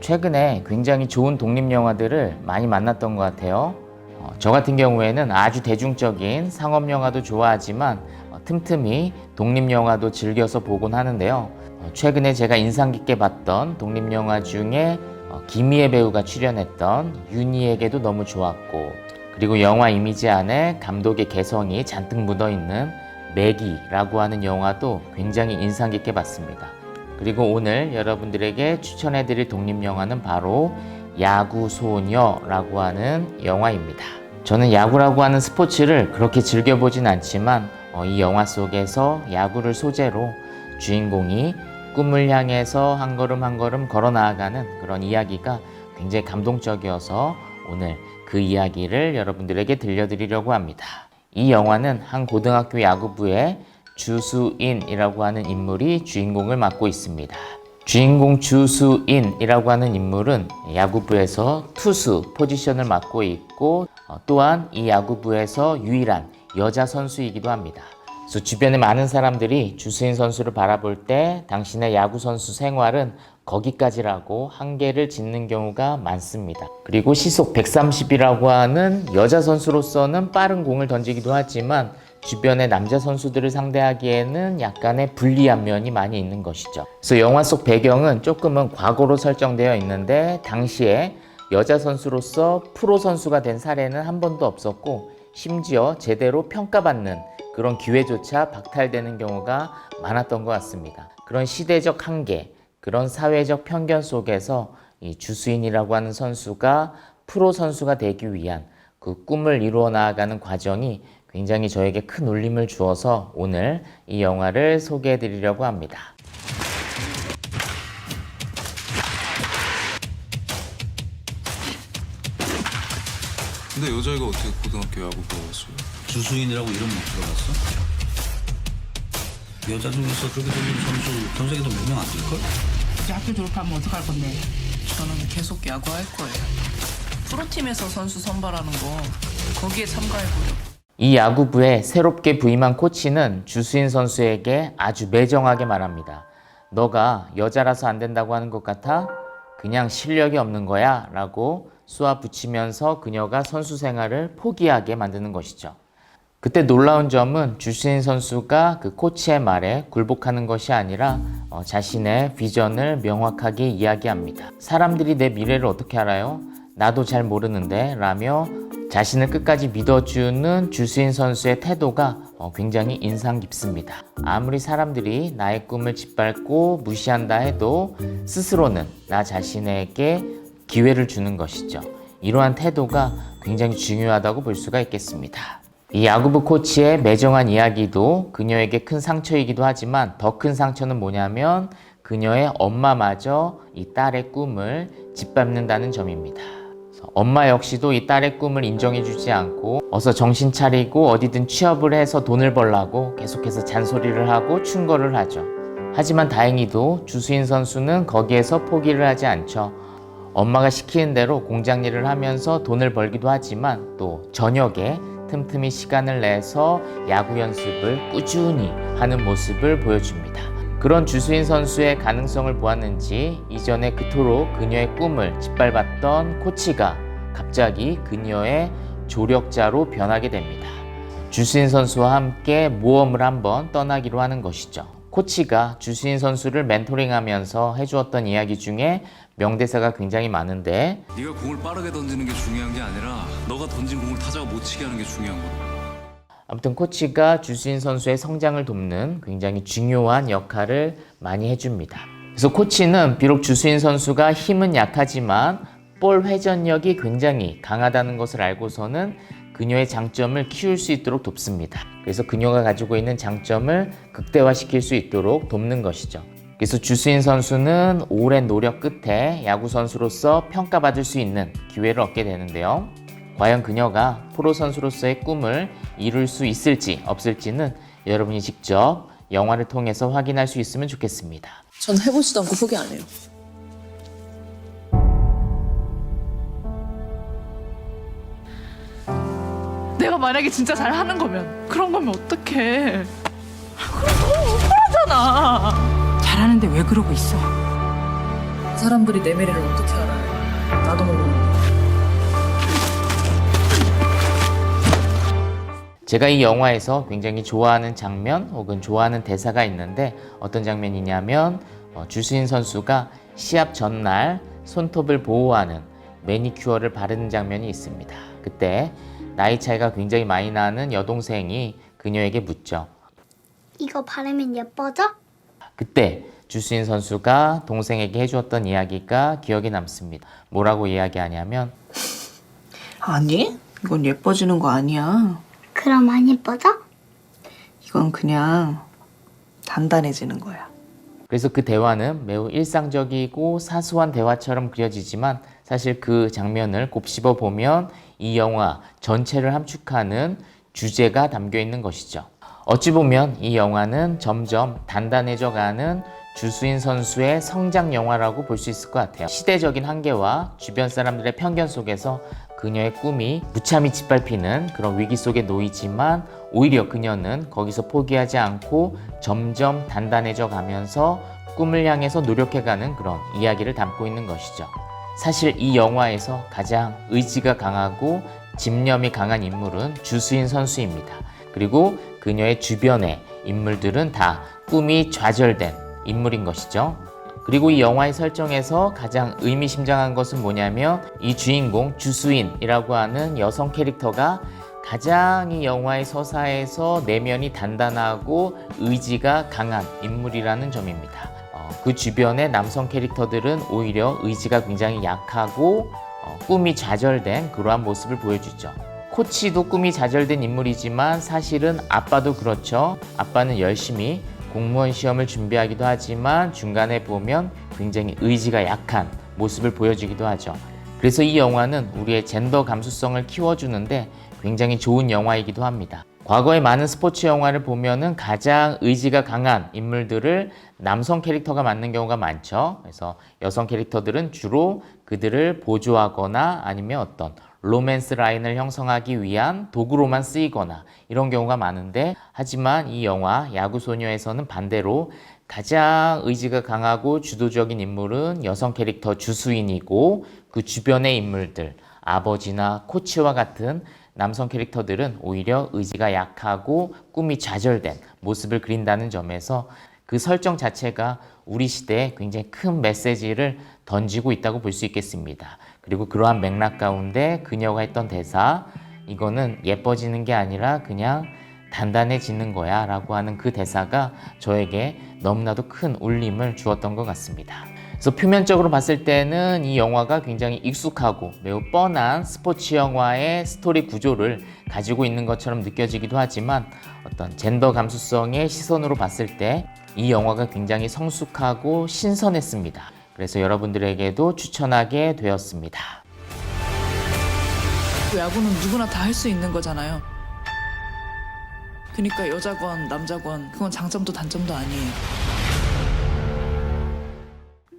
최근에 굉장히 좋은 독립영화들을 많이 만났던 것 같아요. 저 같은 경우에는 아주 대중적인 상업영화도 좋아하지만 틈틈이 독립영화도 즐겨서 보곤 하는데요. 최근에 제가 인상 깊게 봤던 독립영화 중에 김희애 배우가 출연했던 윤희에게도 너무 좋았고, 그리고 영화 이미지 안에 감독의 개성이 잔뜩 묻어있는 매기라고 하는 영화도 굉장히 인상 깊게 봤습니다. 그리고 오늘 여러분들에게 추천해드릴 독립영화는 바로 야구소녀라고 하는 영화입니다. 저는 야구라고 하는 스포츠를 그렇게 즐겨보진 않지만 이 영화 속에서 야구를 소재로 주인공이 꿈을 향해서 한 걸음 한 걸음 걸어 나아가는 그런 이야기가 굉장히 감동적이어서 오늘 그 이야기를 여러분들에게 들려드리려고 합니다. 이 영화는 한 고등학교 야구부의 주수인이라고 하는 인물이 주인공을 맡고 있습니다. 주인공 주수인이라고 하는 인물은 야구부에서 투수 포지션을 맡고 있고, 또한 이 야구부에서 유일한 여자 선수이기도 합니다. 그래서 주변에 많은 사람들이 주수인 선수를 바라볼 때 당신의 야구 선수 생활은 거기까지라고 한계를 짓는 경우가 많습니다. 그리고 시속 130이라고 하는 여자 선수로서는 빠른 공을 던지기도 하지만 주변의 남자 선수들을 상대하기에는 약간의 불리한 면이 많이 있는 것이죠. 그래서 영화 속 배경은 조금은 과거로 설정되어 있는데, 당시에 여자 선수로서 프로 선수가 된 사례는 한 번도 없었고, 심지어 제대로 평가받는 그런 기회조차 박탈되는 경우가 많았던 것 같습니다. 그런 시대적 한계, 그런 사회적 편견 속에서 이 주수인이라고 하는 선수가 프로 선수가 되기 위한 그 꿈을 이루어 나아가는 과정이 굉장히 저에게 큰 울림을 주어서 오늘 이 영화를 소개해 드리려고 합니다. 근데 여자애가 어떻게 고등학교 야구 배웠어요? 주수인이라고 이름 못 들어봤어? 여자 중에서 그렇게 생긴 선수 전 세계에서 몇 명 안 될걸? 이제 학교 졸업하면 어떡할 건데? 저는 계속 야구할 거예요. 프로팀에서 선수 선발하는 거 거기에 참가해보려고. 이 야구부에 새롭게 부임한 코치는 주수인 선수에게 아주 매정하게 말합니다. 너가 여자라서 안 된다고 하는 것 같아? 그냥 실력이 없는 거야 라고 쏘아붙이면서 그녀가 선수 생활을 포기하게 만드는 것이죠. 그때 놀라운 점은 주수인 선수가 그 코치의 말에 굴복하는 것이 아니라 자신의 비전을 명확하게 이야기합니다. 사람들이 내 미래를 어떻게 알아요? 나도 잘 모르는데 라며 자신을 끝까지 믿어주는 주수인 선수의 태도가 굉장히 인상 깊습니다. 아무리 사람들이 나의 꿈을 짓밟고 무시한다 해도 스스로는 나 자신에게 기회를 주는 것이죠. 이러한 태도가 굉장히 중요하다고 볼 수가 있겠습니다. 이 야구부 코치의 매정한 이야기도 그녀에게 큰 상처이기도 하지만 더 큰 상처는 뭐냐면 그녀의 엄마마저 이 딸의 꿈을 짓밟는다는 점입니다. 엄마 역시도 이 딸의 꿈을 인정해주지 않고 어서 정신 차리고 어디든 취업을 해서 돈을 벌라고 계속해서 잔소리를 하고 충고를 하죠. 하지만 다행히도 주수인 선수는 거기에서 포기를 하지 않죠. 엄마가 시키는 대로 공장 일을 하면서 돈을 벌기도 하지만 또 저녁에 틈틈이 시간을 내서 야구 연습을 꾸준히 하는 모습을 보여줍니다. 그런 주수인 선수의 가능성을 보았는지 이전에 그토록 그녀의 꿈을 짓밟았던 코치가 갑자기 그녀의 조력자로 변하게 됩니다. 주수인 선수와 함께 모험을 한번 떠나기로 하는 것이죠. 코치가 주수인 선수를 멘토링하면서 해주었던 이야기 중에 명대사가 굉장히 많은데, 네가 공을 빠르게 던지는 게 중요한 게 아니라 너가 던진 공을 타자가 못 치게 하는 게 중요한 거다. 아무튼 코치가 주수인 선수의 성장을 돕는 굉장히 중요한 역할을 많이 해줍니다. 그래서 코치는 비록 주수인 선수가 힘은 약하지만 볼 회전력이 굉장히 강하다는 것을 알고서는 그녀의 장점을 키울 수 있도록 돕습니다. 그래서 그녀가 가지고 있는 장점을 극대화시킬 수 있도록 돕는 것이죠. 그래서 주수인 선수는 오랜 노력 끝에 야구 선수로서 평가받을 수 있는 기회를 얻게 되는데요. 과연 그녀가 프로 선수로서의 꿈을 이룰 수 있을지 없을지는 여러분이 직접 영화를 통해서 확인할 수 있으면 좋겠습니다. 전 해보지도 않고 포기 안 해요. 내가 만약에 진짜 잘하는 거면 그런 거면 어떡해? 그럼 너무 억울하잖아. 잘하는데 왜 그러고 있어? 그 사람들이 내 미래를 어떻게 알아요? 나도 모르는데. 제가 이 영화에서 굉장히 좋아하는 장면 혹은 좋아하는 대사가 있는데 어떤 장면이냐면 주수인 선수가 시합 전날 손톱을 보호하는 매니큐어를 바르는 장면이 있습니다. 그때 나이 차이가 굉장히 많이 나는 여동생이 그녀에게 묻죠. 이거 바르면 예뻐져? 그때 주수인 선수가 동생에게 해주었던 이야기가 기억에 남습니다. 뭐라고 이야기하냐면 아니, 이건 예뻐지는 거 아니야. 그럼 안 예뻐져? 이건 그냥 단단해지는 거야. 그래서 그 대화는 매우 일상적이고 사소한 대화처럼 그려지지만 사실 그 장면을 곱씹어 보면 이 영화 전체를 함축하는 주제가 담겨 있는 것이죠. 어찌 보면 이 영화는 점점 단단해져 가는 주수인 선수의 성장 영화라고 볼 수 있을 것 같아요. 시대적인 한계와 주변 사람들의 편견 속에서 그녀의 꿈이 무참히 짓밟히는 그런 위기 속에 놓이지만 오히려 그녀는 거기서 포기하지 않고 점점 단단해져 가면서 꿈을 향해서 노력해가는 그런 이야기를 담고 있는 것이죠. 사실 이 영화에서 가장 의지가 강하고 집념이 강한 인물은 주수인 선수입니다. 그리고 그녀의 주변의 인물들은 다 꿈이 좌절된 인물인 것이죠. 그리고 이 영화의 설정에서 가장 의미심장한 것은 뭐냐면 이 주인공 주수인이라고 하는 여성 캐릭터가 가장 이 영화의 서사에서 내면이 단단하고 의지가 강한 인물이라는 점입니다. 그 주변의 남성 캐릭터들은 오히려 의지가 굉장히 약하고 꿈이 좌절된 그러한 모습을 보여주죠. 코치도 꿈이 좌절된 인물이지만 사실은 아빠도 그렇죠. 아빠는 열심히 공무원 시험을 준비하기도 하지만 중간에 보면 굉장히 의지가 약한 모습을 보여주기도 하죠. 그래서 이 영화는 우리의 젠더 감수성을 키워주는데 굉장히 좋은 영화이기도 합니다. 과거의 많은 스포츠 영화를 보면은 가장 의지가 강한 인물들을 남성 캐릭터가 맡는 경우가 많죠. 그래서 여성 캐릭터들은 주로 그들을 보조하거나 아니면 어떤 로맨스 라인을 형성하기 위한 도구로만 쓰이거나 이런 경우가 많은데 하지만 이 영화 야구소녀에서는 반대로 가장 의지가 강하고 주도적인 인물은 여성 캐릭터 주수인이고 그 주변의 인물들 아버지나 코치와 같은 남성 캐릭터들은 오히려 의지가 약하고 꿈이 좌절된 모습을 그린다는 점에서 그 설정 자체가 우리 시대에 굉장히 큰 메시지를 던지고 있다고 볼 수 있겠습니다. 그리고 그러한 맥락 가운데 그녀가 했던 대사, 이거는 예뻐지는 게 아니라 그냥 단단해지는 거야 라고 하는 그 대사가 저에게 너무나도 큰 울림을 주었던 것 같습니다. 그래서 표면적으로 봤을 때는 이 영화가 굉장히 익숙하고 매우 뻔한 스포츠 영화의 스토리 구조를 가지고 있는 것처럼 느껴지기도 하지만 어떤 젠더 감수성의 시선으로 봤을 때 이 영화가 굉장히 성숙하고 신선했습니다. 그래서 여러분들에게도 추천하게 되었습니다. 야구는 누구나 다 할 수 있는 거잖아요. 그러니까 여자건 남자건 그건 장점도 단점도 아니에요.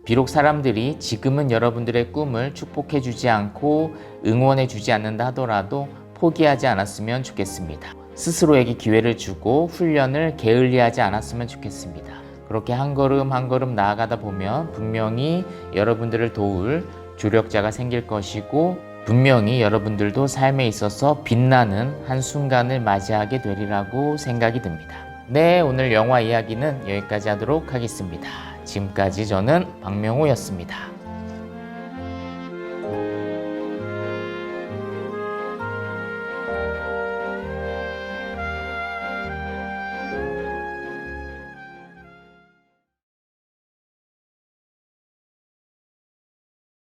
비록 사람들이 지금은 여러분들의 꿈을 축복해주지 않고 응원해주지 않는다 하더라도 포기하지 않았으면 좋겠습니다. 스스로에게 기회를 주고 훈련을 게을리하지 않았으면 좋겠습니다. 그렇게 한 걸음 한 걸음 나아가다 보면 분명히 여러분들을 도울 조력자가 생길 것이고 분명히 여러분들도 삶에 있어서 빛나는 한순간을 맞이하게 되리라고 생각이 듭니다. 네, 오늘 영화 이야기는 여기까지 하도록 하겠습니다. 지금까지 저는 박명호였습니다.